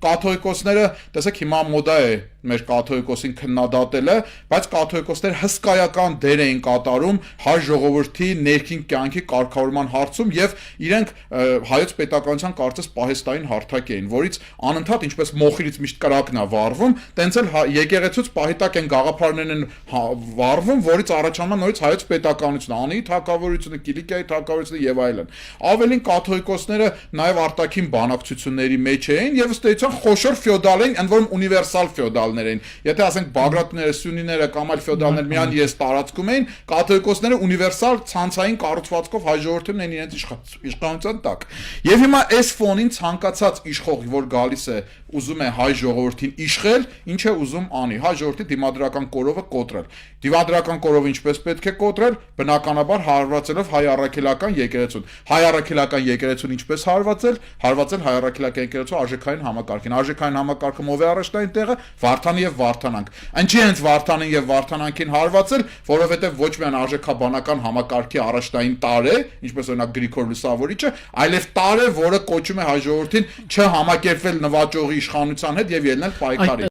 Կաթողիկոսները, տեսեք, հիմա մոդա է մեր կաթողիկոսին քննադատելը, բայց կաթողիկոսները հսկայական դեր էին կատարում հայ ժողովրդի ներքին կյանքի կարգավորման հարցում եւ իրենք հայոց պետականության կարծես պահեստային հարթակ էին, որից անընդհատ ինչպես մոխիրից միշտ կրակն է վառվում, տենց էլ եկեղեցուց պահիտակ են գաղափարներն են վառվում, որից առաջանում է նորից հայոց պետականությունը, Անիի թագավորությունը, Կիլիկիայի թագավորությունը եւ այլն։ Ավելին կաթողիկոսները նաեւ արտաքին բանակցությունների մեջ էին եւ ըստ էության խոշոր ֆեոդալ էին, ընդ որում ունիվերսալ ֆեոդալներ էին։ Եթե ասենք բագրատները, սյունիները կամ այլ ֆեոդալներ միան ես տարածքում էին, կաթողիկոսները ունիվերսալ ցանցային կառուցվածքով հայ ժողովրդին են իրենց իշխանության տակ։ Եվ հիմա այս ֆոնին ցանկացած իշխող, որ գալիս է ուզում է հայ ժողովրդին իշխել, ինչ է ուզում անի, հայ ժողովրդի դիմադրական կորովը կոտրել։ Դիմադրական կորովը ինչպես պետք է կոտրել, բնականաբար հարվածելով հայ առաքելական եկեղեցուն։ Հայ առաքելական եկեղեցուն ինչպես հարվածել հայ առաքելական եկեղեցու արժեքային համակարգին։ Արժեքային համակարգը ով է առաջնային տեղը, Վարդան եւ Վարդանանք։ Ինչի հենց Վարդանին եւ Վարդանանքին հարվածել, որովհետեւ ոչ միայն արժեքաբանական համակարգի առաջնային տար է, ինչպես օրինակ Գրիգոր Լուսավորիչը, այլև տար է, որը կոչում է հայ ժողովրդին չհամակերպվել նվաճողի իշխանության հետ եւ ելնել պայքարի։